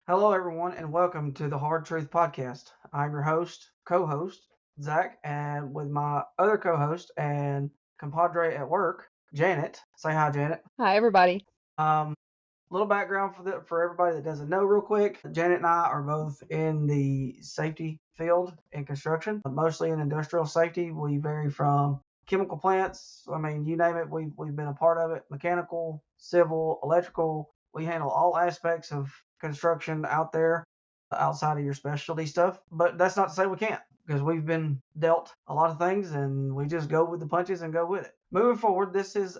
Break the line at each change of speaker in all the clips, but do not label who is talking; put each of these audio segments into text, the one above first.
Hello, everyone, and welcome to the Hard Truth Podcast. I'm your co-host, Zach, and with my other co-host and compadre at work, Janet. Say hi, Janet.
Hi, everybody.
Um, Little background for everybody that doesn't know, real quick. Janet and I are both in the safety field in construction, mostly in industrial safety. We vary from chemical plants. I mean, you name it, we've been a part of it. Mechanical, civil, electrical. We handle all aspects of construction out there outside of your specialty stuff. But that's not to say we can't, because we've been dealt a lot of things and we just go with the punches and go with it. Moving forward, this is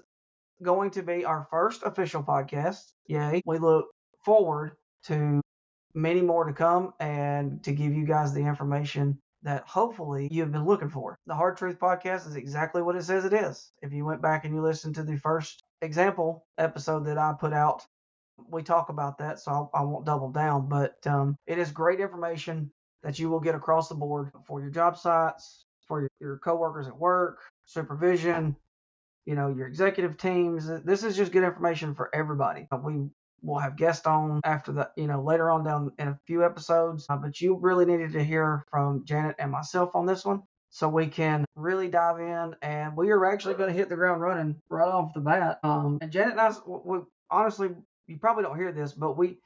going to be our first official podcast. Yay. We look forward to many more to come and to give you guys the information that hopefully you've been looking for. The Hard Truth Podcast is exactly what it says it is. If you went back and you listened to the first example episode that I put out, we talk about that, so I won't double down. But it is great information that you will get across the board for your job sites, for your coworkers at work, supervision, your executive teams. This is just good information for everybody. We will have guests on after that, later on down in a few episodes. But you really needed to hear from Janet and myself on this one so we can really dive in. And we are actually going to hit the ground running right off the bat. And Janet and I, honestly, you probably don't hear this, but we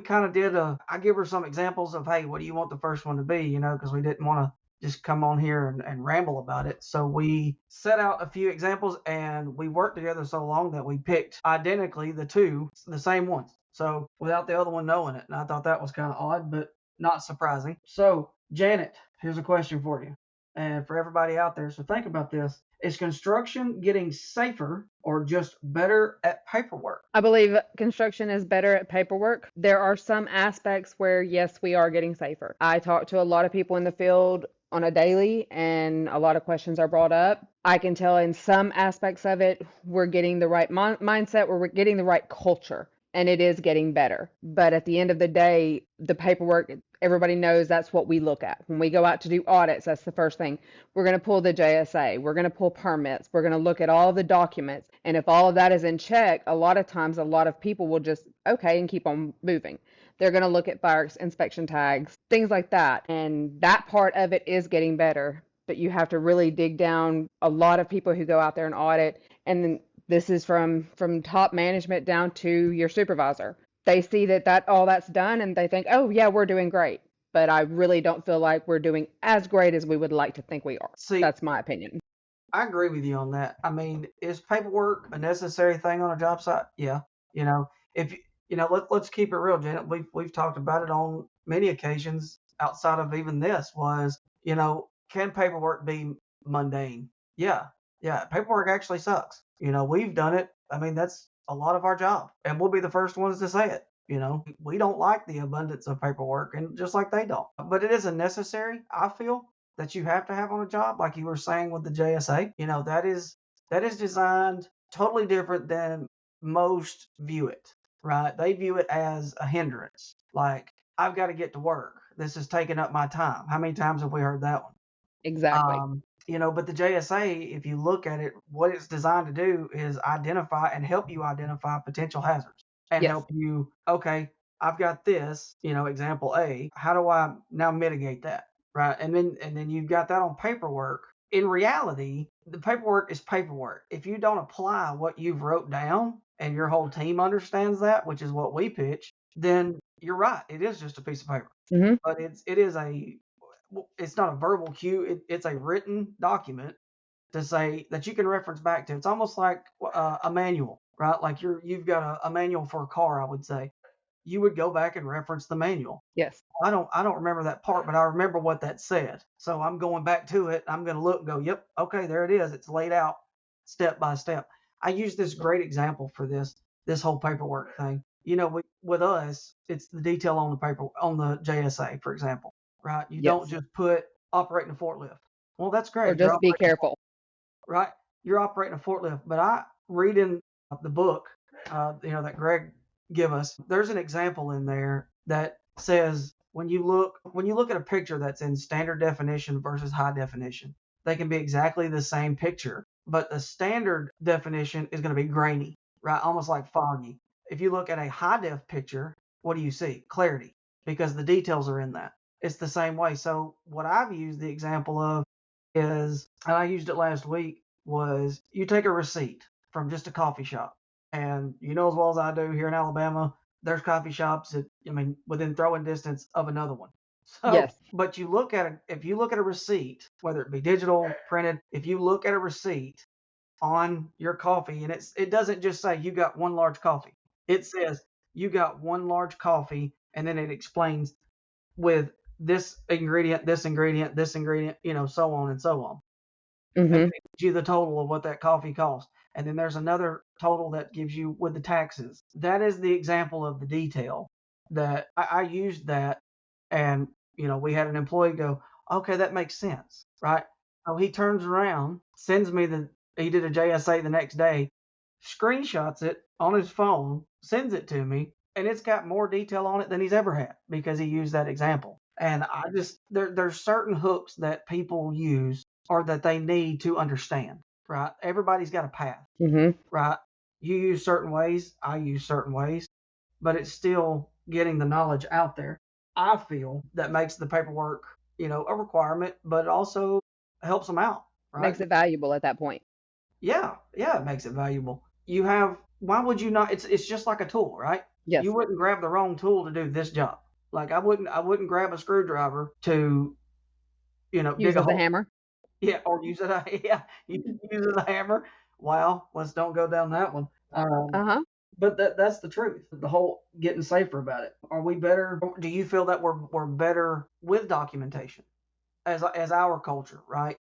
kind of did I give her some examples of, hey, what do you want the first one to be? Because we didn't want to just come on here and ramble about it. So we set out a few examples and we worked together so long that we picked identically the same ones. So without the other one knowing it. And I thought that was kind of odd, but not surprising. So, Janet, here's a question for you and for everybody out there. So think about this. Is construction getting safer or just better at paperwork?
I believe construction is better at paperwork. There are some aspects where, yes, we are getting safer. I talk to a lot of people in the field on a daily, and a lot of questions are brought up. I can tell in some aspects of it, we're getting the right mindset, we're getting the right culture, and it is getting better. But at the end of the day, the paperwork, everybody knows that's what we look at. When we go out to do audits, that's the first thing. We're going to pull the JSA, we're going to pull permits, we're going to look at all the documents. And if all of that is in check, a lot of times, a lot of people will just, okay, and keep on moving. They're going to look at fire inspection tags, things like that. And that part of it is getting better. But you have to really dig down. A lot of people who go out there and audit, and then this is from top management down to your supervisor. They see that all that's done and they think, oh yeah, we're doing great. But I really don't feel like we're doing as great as we would like to think we are.
See,
That's my opinion.
I agree with you on that. I mean, is paperwork a necessary thing on a job site? Yeah. If let's keep it real, Janet. We've talked about it on many occasions outside of even this. Can paperwork be mundane? Yeah, yeah. Paperwork actually sucks. We've done it. I mean, that's a lot of our job, and we'll be the first ones to say it. We don't like the abundance of paperwork, and just like they don't. But it is a necessary, I feel, that you have to have on a job, like you were saying with the JSA. That is designed totally different than most view it, right? They view it as a hindrance. Like, I've got to get to work. This is taking up my time. How many times have we heard that one?
Exactly.
But the JSA, if you look at it, what it's designed to do is identify and help you identify potential hazards and
Yes.
help you, okay, I've got this, example A, how do I now mitigate that? Right. And then you've got that on paperwork. In reality, the paperwork is paperwork. If you don't apply what you've wrote down and your whole team understands that, which is what we pitch, then you're right. It is just a piece of paper.
Hmm.
But it's not a verbal cue. It's a written document to say that you can reference back to. It's almost like a manual, right? Like you've got a manual for a car. I would say you would go back and reference the manual.
Yes.
I don't remember that part, but I remember what that said. So I'm going back to it. I'm going to look and go, yep, okay, there it is. It's laid out step by step. I use this great example for this whole paperwork thing. With us, it's the detail on the paper on the JSA, for example, right? You don't
Yes.
just put operating a forklift. Well, that's
Or
great. You're
just be
operating a
careful.
right? You're operating a forklift. But I read in the book, that Greg give us. There's an example in there that says when you look at a picture that's in standard definition versus high definition, they can be exactly the same picture, but the standard definition is going to be grainy, right? Almost like foggy. If you look at a high def picture, what do you see? Clarity. because the details are in that. It's the same way. So what I've used the example of is, and I used it last week, was you take a receipt from just a coffee shop. And you know as well as I do, here in Alabama, there's coffee shops that, I mean, within throwing distance of another one. So,
Yes.
but you look at it, if you look at a receipt, whether it be digital, printed, if you look at a receipt on your coffee, and it doesn't just say you got one large coffee. It says you got one large coffee, and then it explains with this ingredient, this ingredient, this ingredient, so on and so on. And
Hmm.
then it gives you the total of what that coffee costs. And then there's another total that gives you with the taxes. That is the example of the detail that I used that. And, we had an employee go, okay, that makes sense, right? So he turns around, sends me he did a JSA the next day, screenshots it on his phone, sends it to me, and it's got more detail on it than he's ever had because he used that example. And I just, there's certain hooks that people use or that they need to understand, right? Everybody's got a path,
Hmm.
right? You use certain ways, I use certain ways, but it's still getting the knowledge out there. I feel that makes the paperwork, a requirement, but it also helps them out, right?
Makes it valuable at that point.
Yeah, yeah, it makes it valuable. Why would you not? It's just like a tool, right? You
Yes.
wouldn't grab the wrong tool to do this job. Like I wouldn't grab a screwdriver to, dig
Use
a
as a
hole.
hammer.
Yeah, or use it. Yeah, you can use it as a hammer. Well, let's don't go down that one.
Uh-huh.
But that's the truth. The whole getting safer about it. Are we better? Do you feel that we're better with documentation as our culture, right?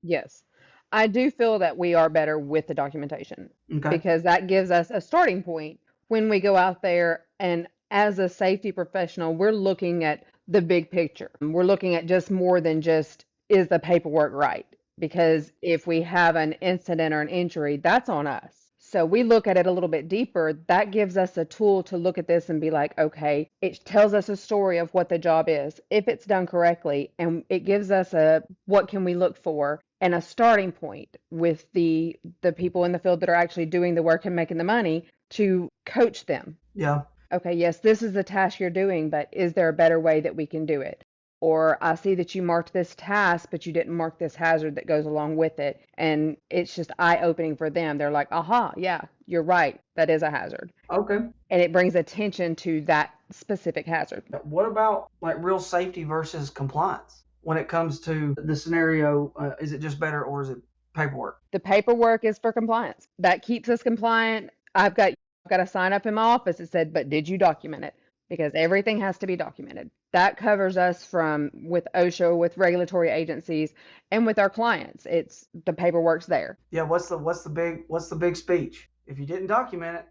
Yes. I do feel that we are better with the documentation
Okay.
because that gives us a starting point when we go out there, and as a safety professional, we're looking at the big picture. We're looking at just more than just is the paperwork right? Because if we have an incident or an injury, that's on us. So we look at it a little bit deeper. That gives us a tool to look at this and be like, okay, it tells us a story of what the job is, if it's done correctly, and it gives us a what can we look for and a starting point with the people in the field that are actually doing the work and making the money to coach them.
Yeah.
Okay, yes, this is the task you're doing, but is there a better way that we can do it? Or I see that you marked this task, but you didn't mark this hazard that goes along with it. And it's just eye-opening for them. They're like, aha, yeah, you're right. That is a hazard.
Okay.
And it brings attention to that specific hazard.
What about like real safety versus compliance when it comes to the scenario? Is it just better or is it paperwork?
The paperwork is for compliance. That keeps us compliant. I've got a sign up in my office that said, but did you document it? Because everything has to be documented. That covers us from with OSHA, with regulatory agencies, and with our clients. It's the paperwork's there.
Yeah. What's the big speech? If you didn't document it,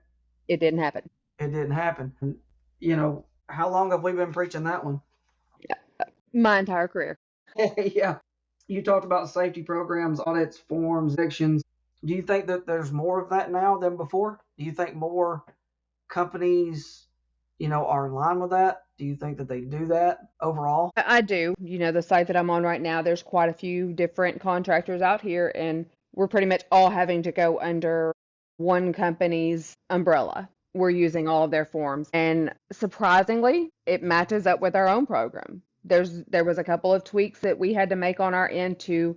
It didn't happen.
it didn't happen. And, how long have we been preaching that one?
My entire career.
Yeah. You talked about safety programs, audits, forms, sections. Do you think that there's more of that now than before? Do you think more companies, are in line with that? Do you think that they do that overall?
I do. The site that I'm on right now, there's quite a few different contractors out here, and we're pretty much all having to go under one company's umbrella. We're using all of their forms, and surprisingly, it matches up with our own program. There was a couple of tweaks that we had to make on our end to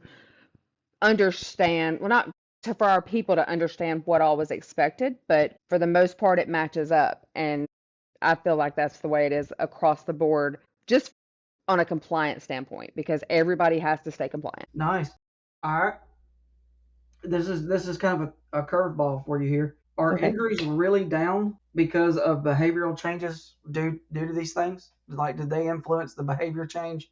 understand, well, not to, for our people to understand what all was expected, but for the most part, it matches up. And I feel like that's the way it is across the board, just on a compliance standpoint, because everybody has to stay compliant.
Nice. All right. This is kind of a curveball for you here. Are
Okay.
injuries really down because of behavioral changes due to these things? Like, did they influence the behavior change?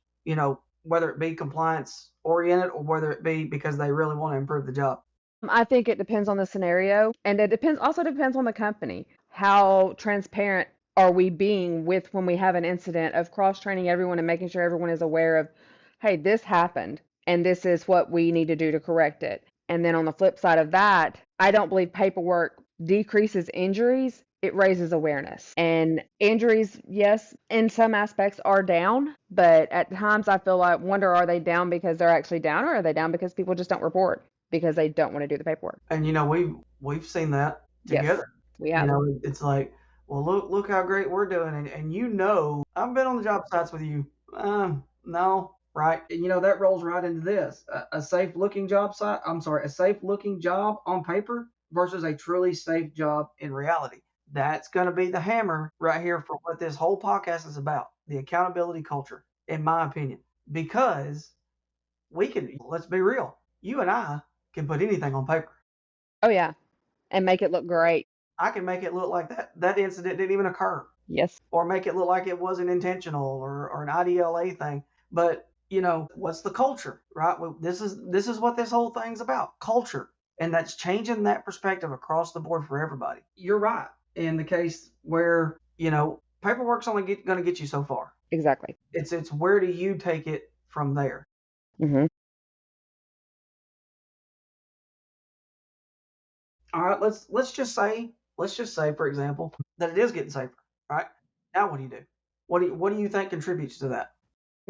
Whether it be compliance oriented or whether it be because they really want to improve the job.
I think it depends on the scenario, and it depends on the company. How transparent are we being with when we have an incident of cross training everyone and making sure everyone is aware of, hey, this happened and this is what we need to do to correct it. And then on the flip side of that, I don't believe paperwork decreases injuries. It raises awareness. And injuries, yes, in some aspects are down, but at times I feel like wonder, are they down because they're actually down, or are they down because people just don't report because they don't want to do the paperwork?
And we've seen that
Yes,
together.
we have.
It's like well, look how great we're doing, and I've been on the job sites with you. No, right? And that rolls right into this: a safe looking job site. I'm sorry, a safe looking job on paper versus a truly safe job in reality. That's going to be the hammer right here for what this whole podcast is about: the accountability culture, in my opinion, because let's be real, you and I can put anything on paper.
Oh yeah, and make it look great.
I can make it look like that incident didn't even occur,
Yes,
or make it look like it wasn't intentional, or an IDLA thing. But what's the culture, right? Well, this is what this whole thing's about: culture, and that's changing that perspective across the board for everybody. You're right in the case where paperwork's only going to get you so far.
exactly.
It's where do you take it from there?
Hmm.
All right, let's just say, for example, that it is getting safer, right? Now what do you do? What do you think contributes to that?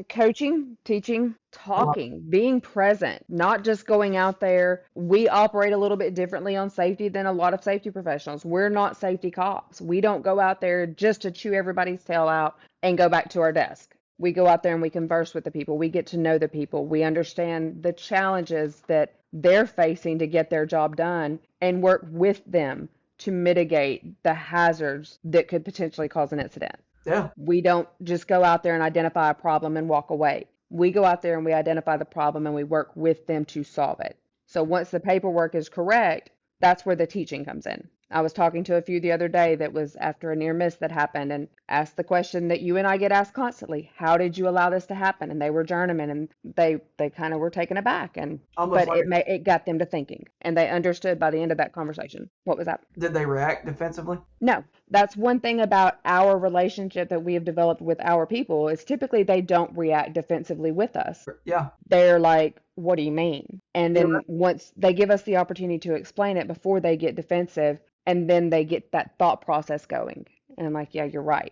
Coaching, teaching,
Well,
talking, being present, not just going out there. We operate a little bit differently on safety than a lot of safety professionals. We're not safety cops. We don't go out there just to chew everybody's tail out and go back to our desk. We go out there and we converse with the people. We get to know the people. We understand the challenges that they're facing to get their job done and work with them to mitigate the hazards that could potentially cause an incident.
yeah,
We don't just go out there and identify a problem and walk away. We go out there and we identify the problem and we work with them to solve it. So once the paperwork is correct, that's where the teaching comes in. I was talking to a few the other day that was after a near miss that happened and asked the question that you and I get asked constantly: how did you allow this to happen? And they were journeymen and they kind of were taken aback, and
almost
but
like,
it got them to thinking and they understood by the end of that conversation. What was that?
did they react defensively?
No, that's one thing about our relationship that we have developed with our people is typically they don't react defensively with us.
Yeah,
They're like, "What do you mean?" And
you're
then once they give us the opportunity to explain it before they get defensive, and then they get that thought process going. And I'm like, "Yeah, you're right."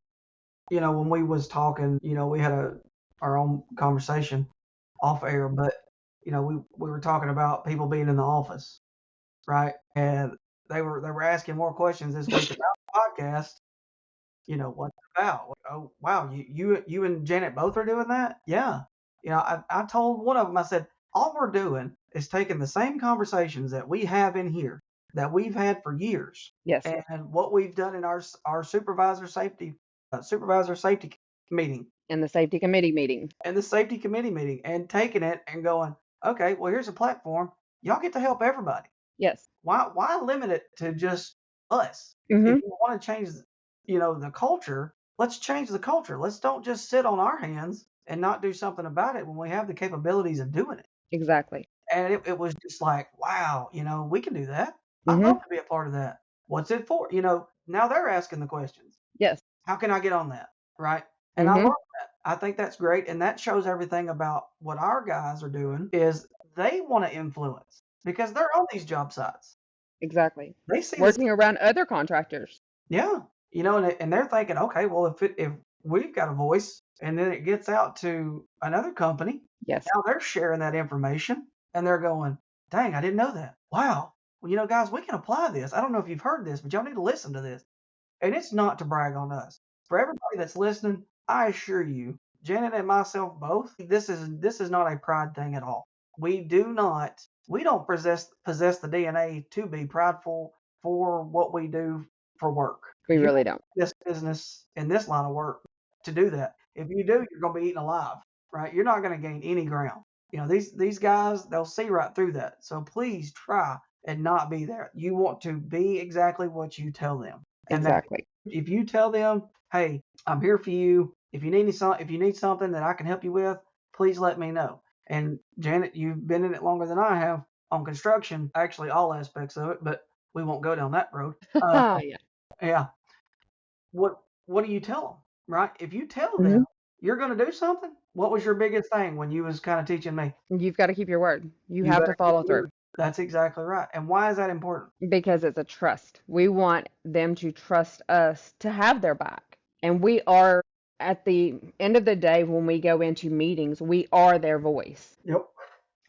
when we was talking, we had our own conversation off air, but we were talking about people being in the office, right? And they were asking more questions this week about the podcast. What's it about? Oh, wow, you and Janet both are doing that? Yeah. I told one of them, I said, all we're doing is taking the same conversations that we have in here that we've had for years,
Yes,
and what we've done in our supervisor safety meeting
in the safety committee meeting.
and the safety committee meeting, and taking it and going, okay, well, here's a platform. Y'all get to help everybody.
Yes.
Why limit it to just us? If
Mhm.
you want to change, the culture, let's change the culture. Let's don't just sit on our hands and not do something about it when we have the capabilities of doing it.
Exactly.
And it was just like, wow, we can do that. I'd love
Mhm.
to be a part of that. What's it for? Now they're asking the questions.
Yes.
How can I get on that? Right. And I love
Mhm.
that. I think that's great. And that shows everything about what our guys are doing is they want to influence because they're on these job sites.
Exactly.
They see this.
Working around other contractors.
Yeah. And they're thinking, okay, well, if we've got a voice and then it gets out to another company,
Yes.
now they're sharing that information and they're going, dang, I didn't know that. Wow. Well, guys, we can apply this. I don't know if you've heard this, but y'all need to listen to this. And it's not to brag on us. For everybody that's listening, I assure you, Janet and myself both, this is not a pride thing at all. We don't possess the DNA to be prideful for what we do for work.
We
You
really
don't
don't.
this business in this line of work to do that. If you do, you're gonna be eaten alive, right? You're not gonna gain any ground. These guys, they'll see right through that. So please try and not be there. You want to be exactly what you tell them. And that
Exactly.
if you tell them, hey, I'm here for you. If you need something that I can help you with, please let me know. And Janet, you've been in it longer than I have on construction, actually all aspects of it, but we won't go down that road. Uh,
Yeah.
yeah. What do you tell them, right? If you tell them
Mhm.
you're going to do something, what was your biggest thing when you was kind of teaching me?
You've got to keep your word. You
You
have to
better keep
follow
your word.
through
That's exactly right. And why is that important?
because it's a trust. We want them to trust us to have their back. And we are, at the end of the day, when we go into meetings, we are their voice.
Yep,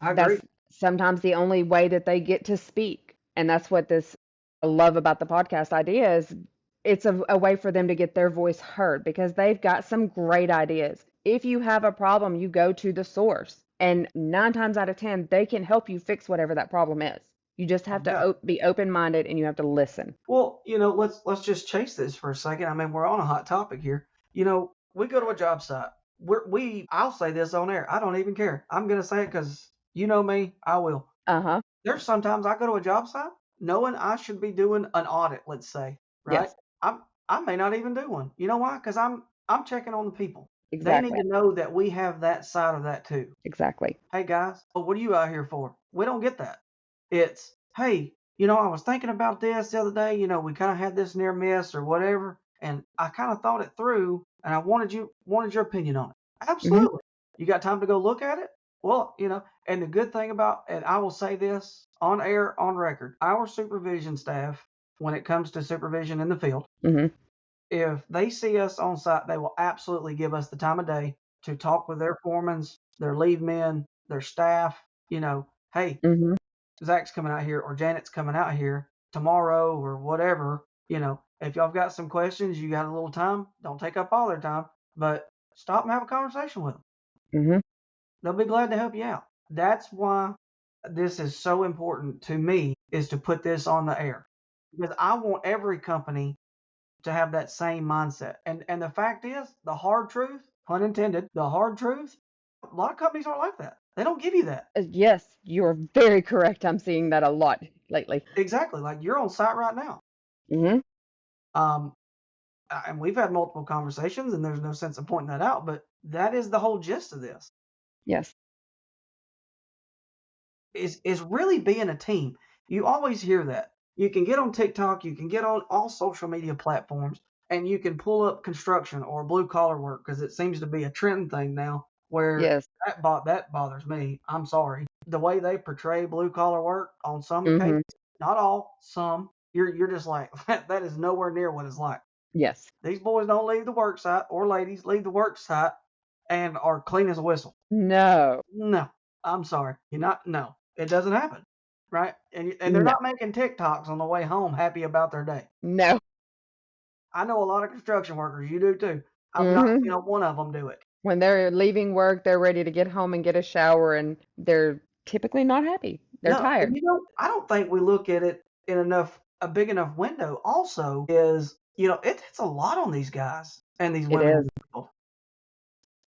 I agree.
That's sometimes the only way that they get to speak. And that's what this I love about the podcast idea is it's a way for them to get their voice heard because they've got some great ideas. If you have a problem, you go to the source, and 9 times out of 10, they can help you fix whatever that problem is. You just have
Yeah.
to be open-minded and you have to listen.
Well, let's just chase this for a second. I mean, we're on a hot topic here. We go to a job site. I'll say this on air. I don't even care. I'm gonna say it because you know me. I will.
Uh-huh.
There's sometimes I go to a job site knowing I should be doing an audit, let's say, right?
Yes,
I may not even do one. You know why? Because I'm checking on the people. They need
exactly.
to know that we have that side of that too.
Exactly.
Hey guys, what are you out here for? We don't get that. It's, hey, I was thinking about this the other day. We kind of had this near miss or whatever, and I kind of thought it through, and I wanted your opinion on it.
Hmm.
Absolutely. You got time to go look at it? Well, and the good thing about, and I will say this on air, on record, our supervision staff, when it comes to supervision in the field,
Hmm.
if they see us on site, they will absolutely give us the time of day to talk with their foremans, their lead men, their staff. Hey,
Hmm.
Zach's coming out here or Janet's coming out here tomorrow or whatever. If y'all got some questions, you got a little time, don't take up all their time, but stop and have a conversation with them.
Hmm.
They'll be glad to help you out. That's why this is so important to me, is to put this on the air, because I want every company to have that same mindset. And the fact is, the hard truth, pun intended, the hard truth, a lot of companies aren't like that. They don't give you that.
Yes, you are very correct. I'm seeing that a lot lately.
Exactly. Like you're on site right now.
Hmm.
Um, and we've had multiple conversations, and there's no sense of pointing that out, but that is the whole gist of this.
Yes.
Is really being a team. You always hear that. You can get on TikTok, you can get on all social media platforms, and you can pull up construction or blue collar work because it seems to be a trend thing now. Where
Yes.
that bothers me. I'm sorry. The way they portray blue collar work on some cases,
Hmm.
not all, some. You're just like that is nowhere near what it's like.
Yes.
These boys don't leave the work site, or ladies leave the work site and are clean as a whistle.
No.
No, I'm sorry. You're not. No, it doesn't happen, right? And they're
No.
not making TikToks on the way home, happy about their day.
No.
I know a lot of construction workers. You do too. I've not
Hmm.
seen one of them do it.
When they're leaving work, they're ready to get home and get a shower, and they're typically not happy. They're
No, and
tired.
I don't think we look at it in a big enough window. Also, is it's a lot on these guys and these
It
women in
is.
the field.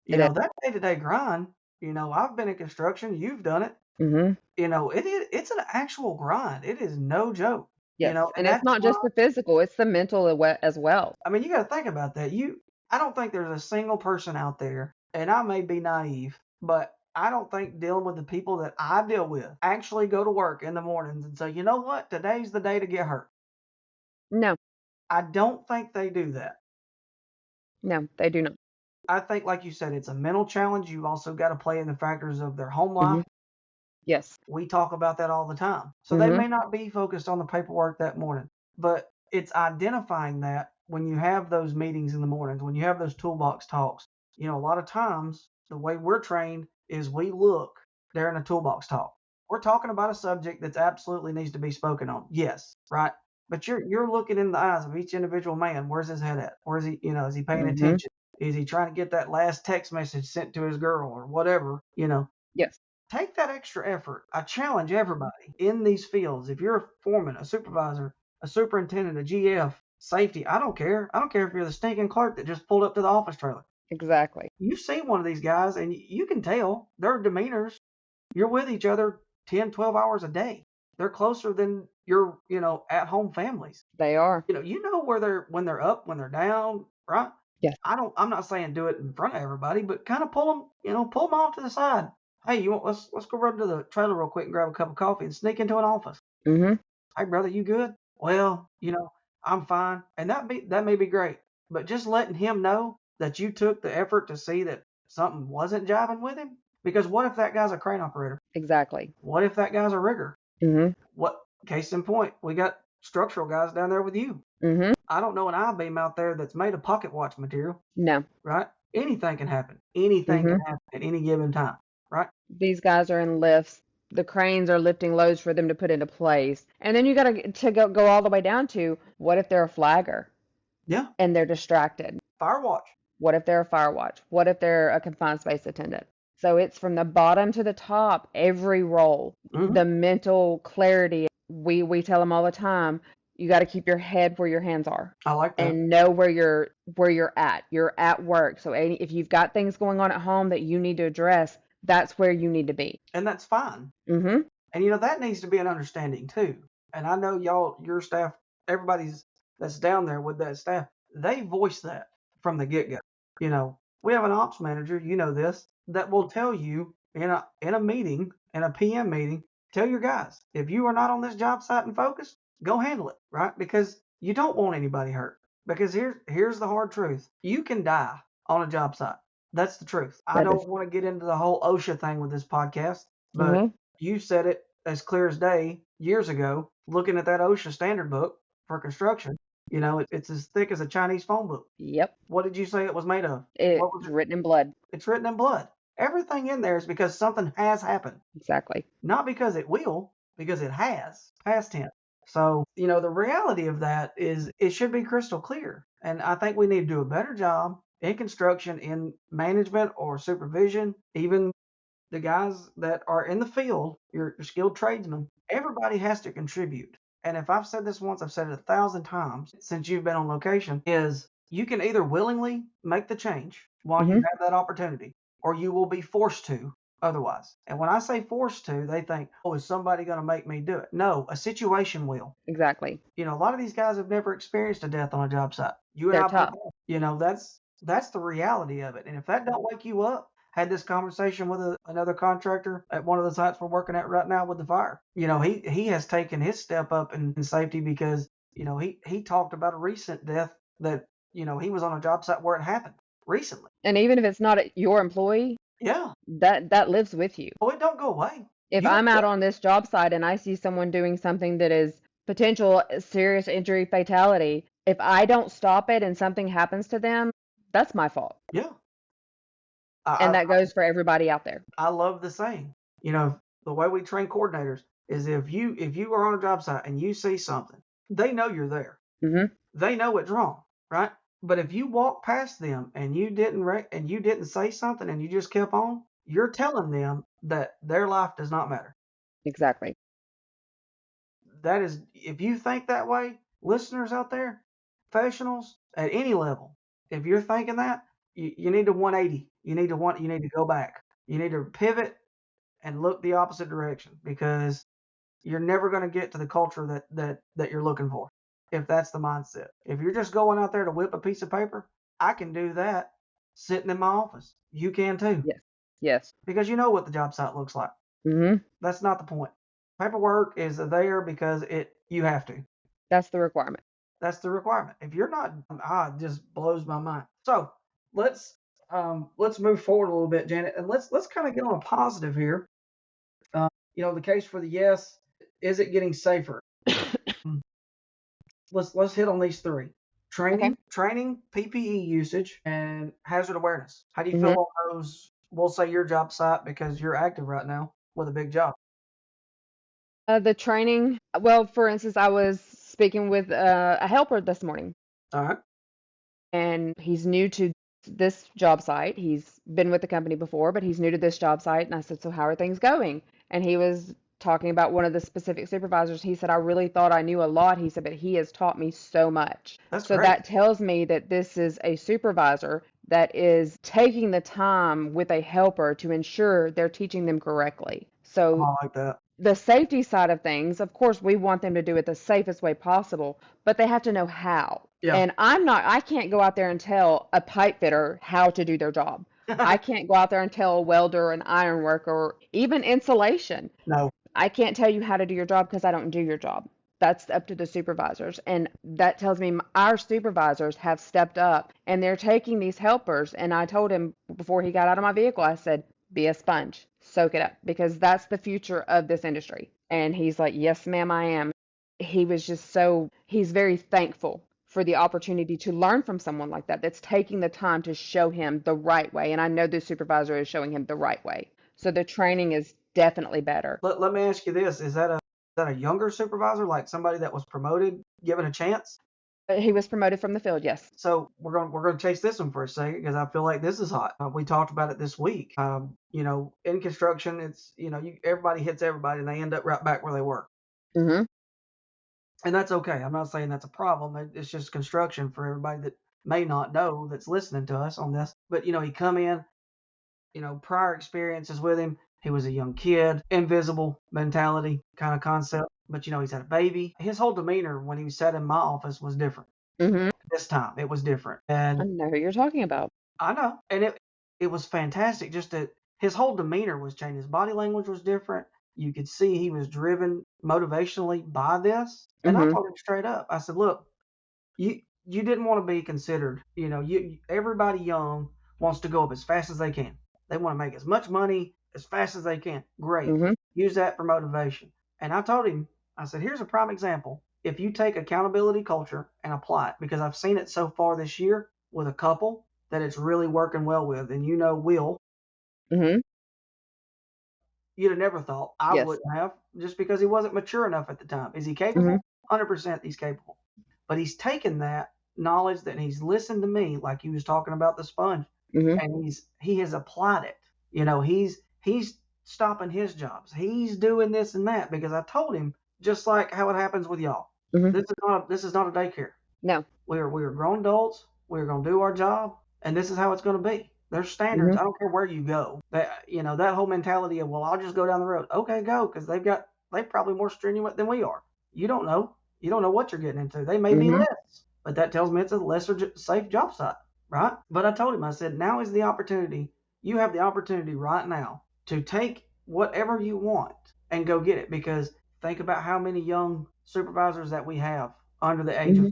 It is.
That day to day grind. I've been in construction. You've done it.
Hmm.
It's an actual grind. It is no joke.
Yes.
And
And it's
that's
not
why.
just the physical, it's the mental as well.
I mean, you got to think about that. I don't think there's a single person out there, and I may be naive, but I don't think dealing with the people that I deal with actually go to work in the mornings and say, you know what, today's the day to get hurt.
No.
I don't think they do that.
No, they do not.
I think, like you said, it's a mental challenge. You've also got to play in the factors of their home
Hmm.
life.
Yes.
We talk about that all the time. So they
Hmm.
may not be focused on the paperwork that morning, but it's identifying that when you have those meetings in the mornings, when you have those toolbox talks, a lot of times the way we're trained is we look during a toolbox talk. We're talking about a subject that absolutely needs to be spoken on. Yes, right? But you're looking in the eyes of each individual man. Where's his head at? Where's he, is he paying
Hmm.
attention? Is he trying to get that last text message sent to his girl or whatever?
Yes.
Take that extra effort. I challenge everybody in these fields. If you're a foreman, a supervisor, a superintendent, a GF, safety, I don't care. I don't care if you're the stinking clerk that just pulled up to the office trailer.
Exactly.
You see one of these guys and you can tell their demeanors. You're with each other 10, 12 hours a day. They're closer than your, at home families.
They are.
Where when they're up, when they're down, right?
Yes.
I'm not saying do it in front of everybody, but kind of pull them off to the side. Hey, let's go run to the trailer real quick and grab a cup of coffee and sneak into an office.
Hmm.
Hey brother, you good? Well, I'm fine. And that may be great. But just letting him know that you took the effort to see that something wasn't jiving with him. Because what if that guy's a crane operator?
Exactly.
What if that guy's a rigger?
Hmm.
What case in point, we got structural guys down there with you.
Hmm.
I don't know an I-beam out there that's made of pocket watch material,
No.
right? Anything can happen. Anything
Hmm.
can happen at any given time, right?
These guys are in lifts. The cranes are lifting loads for them to put into place. And then you got to go all the way down to what if they're a flagger?
Yeah.
and they're distracted?
Fire watch.
What if they're a fire watch? What if they're a confined space attendant? So it's from the bottom to the top, every role,
Hmm.
the mental clarity. We tell them all the time, you got to keep your head where your hands are
I like that.
and know where you're at. You're at work. So if you've got things going on at home that you need to address, that's where you need to be.
And that's fine.
Mhm.
And that needs to be an understanding too. And I know your staff, everybody's that's down there with that staff, they voice that from the get go. We have an ops manager, this, that will tell you in a meeting, in a PM meeting, tell your guys, if you are not on this job site and focused, go handle it, right? Because you don't want anybody hurt. Because here's the hard truth. You can die on a job site. That's the truth. I
That is.
don't want to get into the whole OSHA thing with this podcast, but
Mhm.
you said it as clear as day years ago, looking at that OSHA standard book for construction. It's as thick as a Chinese phone book.
Yep.
What did you say it was made of? What was
It's
it?
written in blood.
It's written in blood. Everything in there is because something has happened,
Exactly.
not because it will, because it has, past tense. So, the reality of that is it should be crystal clear. And I think we need to do a better job in construction, in management or supervision, even the guys that are in the field, your skilled tradesmen, everybody has to contribute. And if I've said this once, I've said it 1,000 times since you've been on location, is you can either willingly make the change while you
Mhm.
have that opportunity, or you will be forced to otherwise. And when I say forced to, they think, oh, is somebody going to make me do it? No, a situation will.
Exactly.
A lot of these guys have never experienced a death on a job site. You and
They're
I both
tough.
have. That's the reality of it. And if that don't wake you up, had this conversation with another contractor at one of the sites we're working at right now with the fire. He has taken his step up in safety because he talked about a recent death that he was on a job site where it happened recently.
And even if it's not your employee,
Yeah.
that lives with you.
Oh, it don't go away.
If
You
I'm out on this job site and I see someone doing something that is potential serious injury, fatality, if I don't stop it and something happens to them, that's my fault.
yeah.
And
I,
that goes for everybody out there.
I love the saying. The way we train coordinators is if you are on a job site and you see something, they know you're there.
Mhm.
They know it's wrong, right? But if you walk past them and you didn't say something and you just kept on, you're telling them that their life does not matter.
Exactly.
That is, if you think that way, listeners out there, professionals at any level, if you're thinking that, you need to 180. You need to go back. You need to pivot and look the opposite direction because you're never going to get to the culture that you're looking for if that's the mindset. If you're just going out there to whip a piece of paper, I can do that sitting in my office. You can too
Yes. Yes.
because you know what the job site looks like.
Mhm.
That's not the point. Paperwork is there because you have to.
That's the requirement.
That's the requirement. If you're not, it just blows my mind. So let's move forward a little bit, Janet, and let's kind of get on a positive here. The case for the yes, is it getting safer? Let's hit on these three.
Okay.
Training, PPE usage, and hazard awareness. How do you
Mhm.
feel on those? We'll say your job site because you're active right now with a big job.
The training, well, for instance, I was speaking with a helper this morning,
All right.
and he's new to this job site. He's been with the company before, but he's new to this job site. And I said, so how are things going? And he was talking about one of the specific supervisors. He said, I really thought I knew a lot. He said, but he has taught me so much.
That's
So
great.
that tells me that this is a supervisor that is taking the time with a helper to ensure they're teaching them correctly. So
I like that.
the safety side of things, of course, we want them to do it the safest way possible, but they have to know how.
Yeah.
And I can't go out there and tell a pipe fitter how to do their job. I can't go out there and tell a welder, an iron worker, or even insulation.
No.
I can't tell you how to do your job because I don't do your job. That's up to the supervisors. And that tells me our supervisors have stepped up and they're taking these helpers. And I told him before he got out of my vehicle, I said, be a sponge, soak it up, because that's the future of this industry. And he's like, yes, ma'am, I am. He's very thankful for the opportunity to learn from someone like that, that's taking the time to show him the right way. And I know the supervisor is showing him the right way. So the training is definitely better.
Let me ask you this: is that a younger supervisor, like somebody that was promoted, given a chance?
He was promoted from the field, yes.
So we're gonna chase this one for a second because I feel like this is hot. We talked about it this week. In construction, it's everybody hits everybody and they end up right back where they were,
Hmm.
and that's okay. I'm not saying that's a problem. It's just construction for everybody that may not know that's listening to us on this. But he come in, prior experiences with him. He was a young kid, invisible mentality kind of concept. But he's had a baby. His whole demeanor when he sat in my office was different.
Hmm.
This time it was different,
I
and
know who you're talking about.
I know, and it was fantastic. Just that his whole demeanor was changed. His body language was different. You could see he was driven motivationally by this. And I
Hmm.
told him straight up. I said, "Look, you didn't want to be considered. Everybody young wants to go up as fast as they can. They want to make as much money as fast as they can. Great.
Hmm.
Use that for motivation." And I told him, I said, "Here's a prime example. If you take accountability culture and apply it, because I've seen it so far this year with a couple that it's really working well with, and Will,
Hmm.
you'd have never thought I
Yes.
wouldn't have, just because he wasn't mature enough at the time. Is he
Hmm.
capable? 100% he's capable. But he's taken that knowledge that he's listened to me, like he was talking about the sponge,
Hmm.
and he has applied it. He's stopping his jobs. He's doing this and that because I told him, just like how it happens with y'all.
Hmm.
This is not a daycare.
No.
We are grown adults. We're going to do our job, and this is how it's going to be. There's standards.
Hmm.
I don't care where you go. That whole mentality of, well, I'll just go down the road. Okay, go, because they're probably more strenuous than we are. You don't know. You don't know what you're getting into. They may be
Hmm.
less, but that tells me it's a lesser safe job site, right? But I told him, I said, now is the opportunity. You have the opportunity right now to take whatever you want and go get it, because think about how many young supervisors that we have under the age of
Hmm.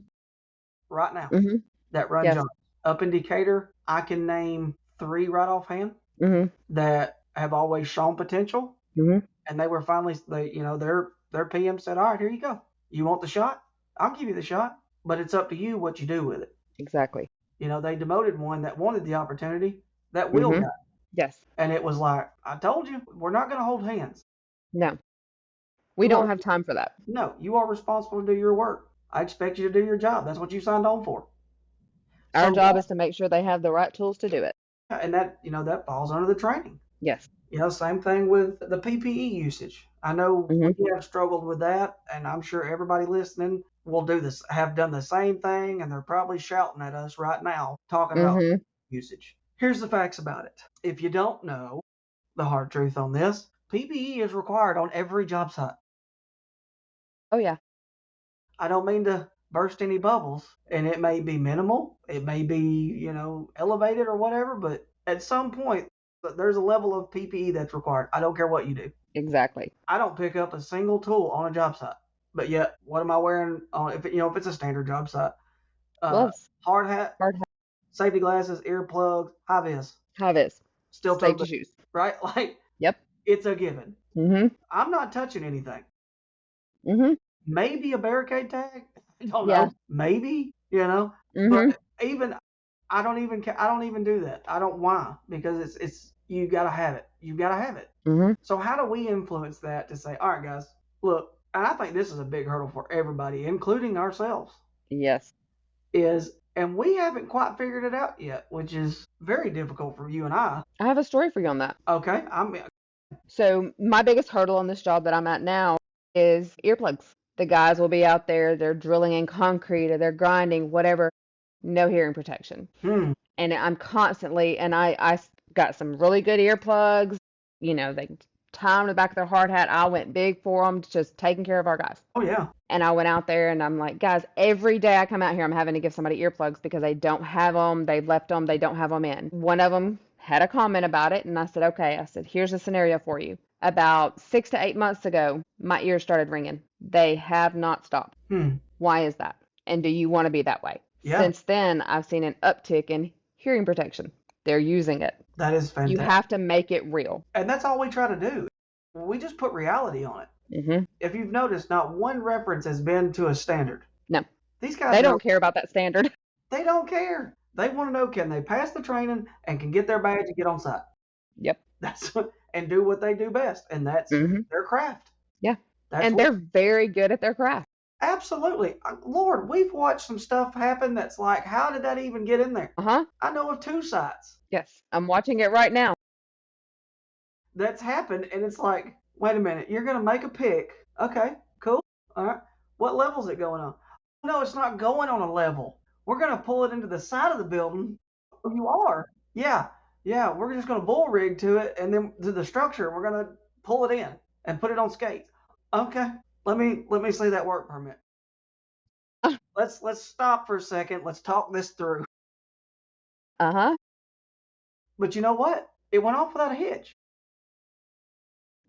right now
Hmm.
that run
Yes.
jobs. Up in Decatur, I can name 3 right offhand
Hmm.
that have always shown potential,
Hmm.
and they were finally their PM said, "All right, here you go. You want the shot? I'll give you the shot, but it's up to you what you do with it."
Exactly.
They demoted one that wanted the opportunity that Will
Hmm.
got,
Yes.
and it was like, I told you, we're not going to hold hands.
No. We
You
don't
are
have time for that.
no, you are responsible to do your work. I expect you to do your job. That's what you signed on for.
Our
So
job is to make sure they have the right tools to do it.
and that falls under the training.
Yes.
Same thing with the PPE usage. I know
Hmm.
we have struggled with that, and I'm sure everybody listening will have done the same thing, and they're probably shouting at us right now, talking about
Hmm.
usage. Here's the facts about it. If you don't know the hard truth on this, PPE is required on every job site.
Oh, yeah.
I don't mean to burst any bubbles, and it may be minimal, it may be, elevated or whatever, but at some point, there's a level of PPE that's required. I don't care what you do.
Exactly.
I don't pick up a single tool on a job site, but yet what am I wearing on if it's a standard job site?
Gloves.
Hard hat,
Hard hat.
safety glasses, earplugs, high vis,
High vis.
steel toe
Safety
boots,
shoes.
right? Like
Yep.
it's a given.
Hmm.
I'm not touching anything.
Hmm.
Maybe a barricade tag. I don't
Yeah.
know. Maybe but
Hmm.
even I don't even do that. I don't. Why? Because it's you got to have it. You got to have it.
Hmm.
So how do we influence that to say, all right, guys, look, and I think this is a big hurdle for everybody, including ourselves,
Yes.
and we haven't quite figured it out yet, which is very difficult for you and I.
I have a story for you on that.
Okay,
So, my biggest hurdle on this job that I'm at now is earplugs. The guys will be out there, they're drilling in concrete or they're grinding, whatever, no hearing protection.
hmm,
And I'm constantly, and I got some really good earplugs. They tie them to the back of their hard hat. I went big for them, just taking care of our guys.
oh yeah,
And I went out there and I'm like, guys, every day I come out here, I'm having to give somebody earplugs because they don't have them. They've left them. They don't have them in. One of them had a comment about it. And I said, okay, I said, here's a scenario for you. About 6 to 8 months ago, my ears started ringing. They have not stopped.
hmm,
Why is that? And do you want to be that way?
yeah,
Since then, I've seen an uptick in hearing protection. They're using it.
that is
You
fantastic,
have to make it real.
and that's all we try to do. We just put reality on it.
Hmm.
If you've noticed, not one reference has been to a standard.
No,
These guys
they don't care about that standard.
they don't care. They want to know, can they pass the training and can get their badge and get on site.
Yep.
That's and do what they do best, and that's
Hmm.
their craft.
Yeah.
That's
And
what
they're very good at their craft.
Absolutely. Lord, we've watched some stuff happen that's like, how did that even get in there?
Uh-huh.
I know of two sites
Yes. I'm watching it right now.
that's happened, and it's like, wait a minute, you're gonna make a pick. Okay, cool. All right. What level's it going on? No, it's not going on a level. We're gonna pull it into the side of the building. Oh, you are? Yeah. Yeah, we're just gonna bull rig to it, and then to the structure, we're gonna pull it in and put it on skates. Okay. Let me see that work permit. Let's stop for a second. Let's talk this through.
Uh-huh.
But you know what? It went off without a hitch.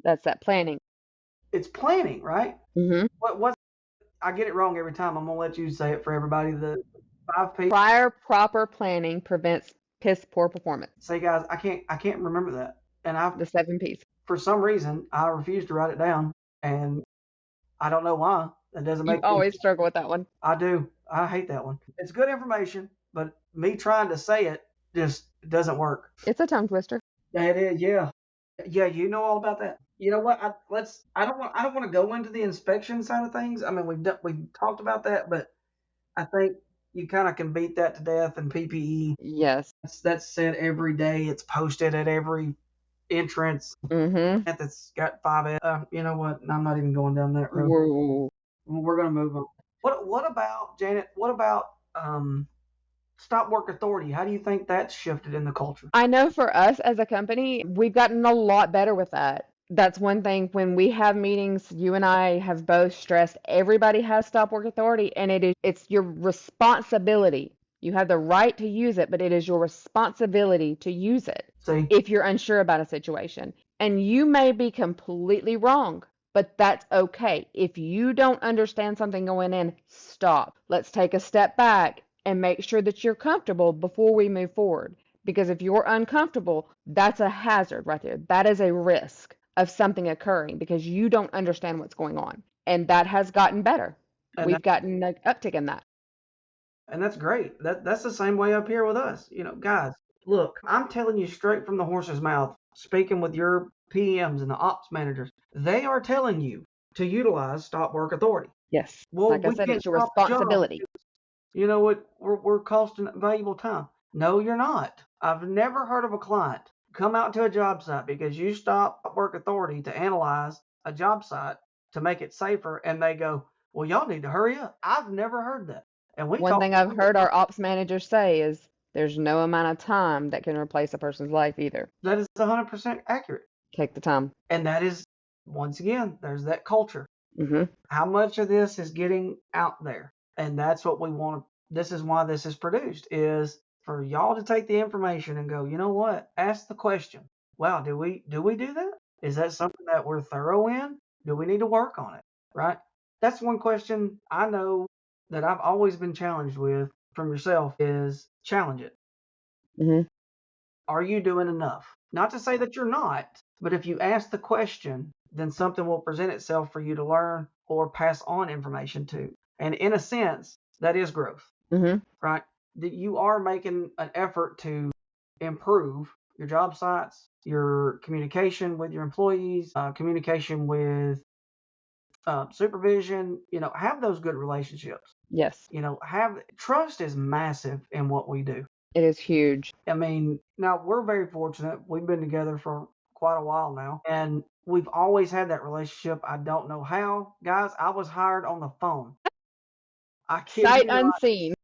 That's that planning.
It's planning, right?
Mm-hmm.
What I get it wrong every time. I'm gonna let you say it for everybody. The 5 P.
Prior proper planning prevents piss poor performance.
Say, guys, I can't remember that, and I
The 7 Ps.
for some reason I refuse to write it down, and I don't know why. That doesn't
You
make any
always
sense.
struggle with that one.
I do. I hate that one. It's good information, but me trying to say it just doesn't work.
It's a tongue twister.
It is, yeah. Yeah, you know all about that. You know what? I don't want to go into the inspection side of things. I mean, we've talked about that, but I think you kind of can beat that to death in PPE.
Yes.
That's said every day. It's posted at every entrance.
Mm-hmm.
That's got 5. You know what? I'm not even going down that road.
Whoa.
We're gonna move on. What about Janet? What about stop work authority? How do you think that's shifted in the culture?
I know for us as a company, we've gotten a lot better with that. That's one thing when we have meetings, you and I have both stressed everybody has stop work authority and it's your responsibility. You have the right to use it, but it is your responsibility to use it
See,
if you're unsure about a situation. And you may be completely wrong, but that's okay. If you don't understand something going in, stop. Let's take a step back and make sure that you're comfortable before we move forward. Because if you're uncomfortable, that's a hazard right there. That is a risk of something occurring because you don't understand what's going on. And that has gotten better.
and
We've gotten an uptick in that.
that's great. That's the same way up here with us. You know, guys, look, I'm telling you straight from the horse's mouth. Speaking with your PMs and the ops managers, they are telling you to utilize stop work authority.
Yes.
Well,
Like I
we
said,
can't
it's your
stop the job.
responsibility.
You know what? We're costing valuable time. No, you're not. I've never heard of a client come out to a job site because you stop work authority to analyze a job site to make it safer, and they go, "Well, y'all need to hurry up." I've never heard that. And we
One
talk
thing I've heard our ops managers say is there's no amount of time that can replace a person's life either.
that is 100% accurate.
Take the time.
And that is, once again, there's that culture.
Hmm.
How much of this is getting out there? And that's what we want. This is why this is produced, is for y'all to take the information and go, you know what? Ask the question. Wow, do we do that? Is that something that we're thorough in? Do we need to work on it? Right? That's one question I know that I've always been challenged with from yourself is challenge it.
Hmm.
Are you doing enough? Not to say that you're not, but if you ask the question, then something will present itself for you to learn or pass on information to. And in a sense, that is growth,
Hmm.
right? That you are making an effort to improve your job sites, your communication with your employees, communication with supervision, have those good relationships.
Yes,
Have trust is massive in what we do.
it is huge.
I mean, now we're very fortunate. We've been together for quite a while now, and we've always had that relationship. I don't know how. Guys, I was hired on the phone. I kid
Sight
you not.
unseen.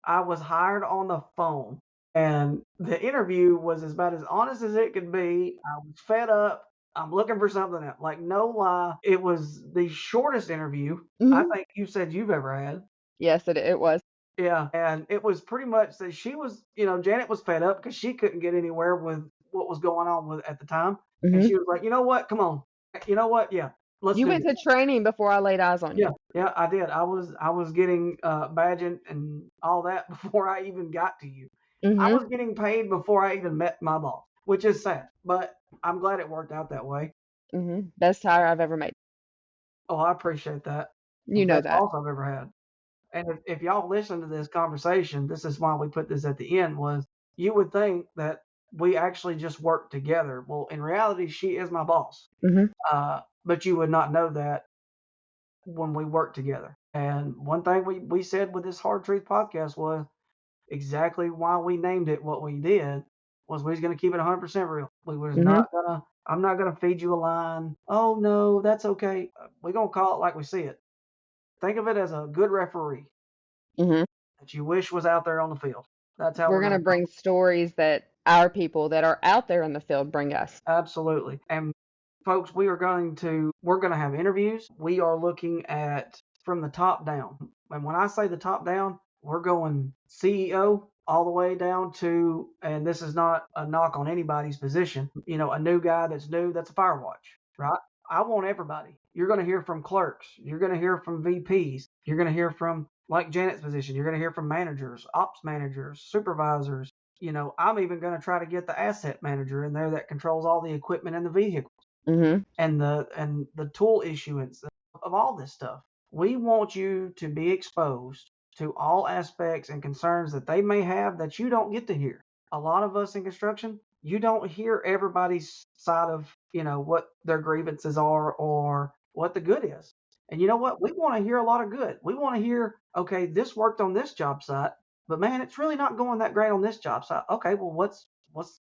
I was hired on the phone, and the interview was about as honest as it could be. I was fed up. I'm looking for something else. Like, no lie, it was the shortest interview I
Hmm.
think you said you've ever had.
Yes, it was.
Yeah, and it was pretty much that she was, Janet was fed up because she couldn't get anywhere with what was going on with at the time, and
Hmm.
she was like, you know what, come on, you know what, yeah, let's
You
do
went to
this.
training before I laid eyes on
Yeah,
you.
yeah, I did. I was getting badging and all that before I even got to you. I
Hmm.
was getting paid before I even met my boss, which is sad, but I'm glad it worked out that way.
Hmm. Best hire I've ever made.
Oh, I appreciate that.
You know
Best
that.
boss I've ever had. And if y'all listen to this conversation, this is why we put this at the end, was you would think that we actually just work together. Well, in reality, she is my boss.
Hmm.
But you would not know that when we work together. And one thing we said with this Hard Truth podcast was exactly why we named it what we did was we was going to keep it 100% real. We was
Mhm.
not gonna. I'm not gonna feed you a line. Oh no, that's okay. We're gonna call it like we see it. Think of it as a good referee
Mhm.
that you wish was out there on the field. That's how
We're
we're
going to
gonna call
bring stories that our people that are out there in the field bring us.
it. Absolutely. And folks, we're gonna have interviews. We are looking at from the top down. And when I say the top down, we're going CEO all the way down to, and this is not a knock on anybody's position, a new guy that's new, that's a fire watch, right? I want everybody. You're going to hear from clerks. You're going to hear from VPs. You're going to hear from, like Janet's position, you're going to hear from managers, ops managers, supervisors. I'm even going to try to get the asset manager in there that controls all the equipment and the vehicle
Mhm.
and the tool issuance of all this stuff. We want you to be exposed to all aspects and concerns that they may have that you don't get to hear. A lot of us in construction, you don't hear everybody's side of, what their grievances are or what the good is. And you know what? We want to hear a lot of good. We want to hear, okay, this worked on this job site, but man, it's really not going that great on this job site. Okay, well, what's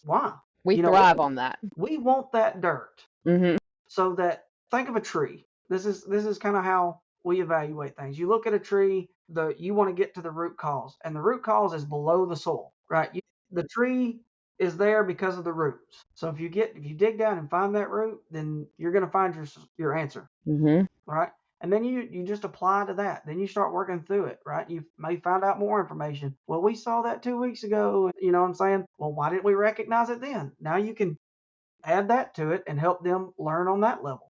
why?
We
You know, we,
thrive on that.
we want that dirt
Mhm.
so that think of a tree. This is kind of how we evaluate things. You look at a tree, you want to get to the root cause, and the root cause is below the soil, right? The tree is there because of the roots. So if you dig down and find that root, then you're going to find your answer,
Mhm.
right? And then you just apply to that. Then you start working through it, right? You may find out more information. Well, we saw that 2 weeks ago. You know what I'm saying? Well, why didn't we recognize it then? Now you can add that to it and help them learn on that level.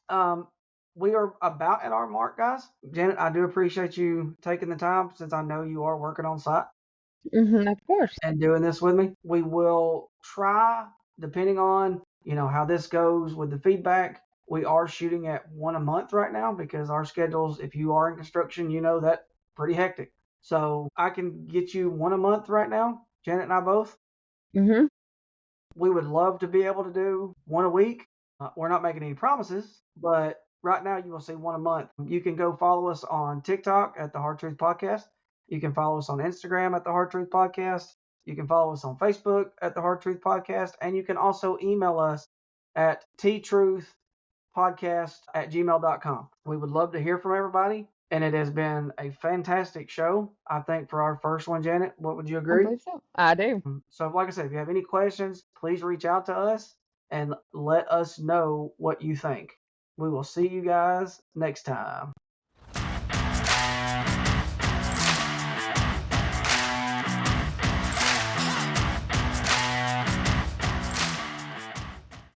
Um, we are about at our mark, guys. Janet, I do appreciate you taking the time since I know you are working on site
Mhm. Of course.
and doing this with me. We will try, depending on how this goes with the feedback. We are shooting at one a month right now because our schedules, if you are in construction, that pretty hectic. So I can get you one a month right now, Janet and I both.
Mhm.
We would love to be able to do one a week. We're not making any promises, but right now you will see one a month. You can go follow us on TikTok at the Hard Truth Podcast. You can follow us on Instagram at the Hard Truth Podcast. You can follow us on Facebook at the Hard Truth Podcast. And you can also email us at ttruthpodcast@gmail.com. We would love to hear from everybody. And it has been a fantastic show, I think, for our first one, Janet. What would you
I
agree?
believe so. I do.
So, like I said, if you have any questions, please reach out to us and let us know what you think. We will see you guys next time.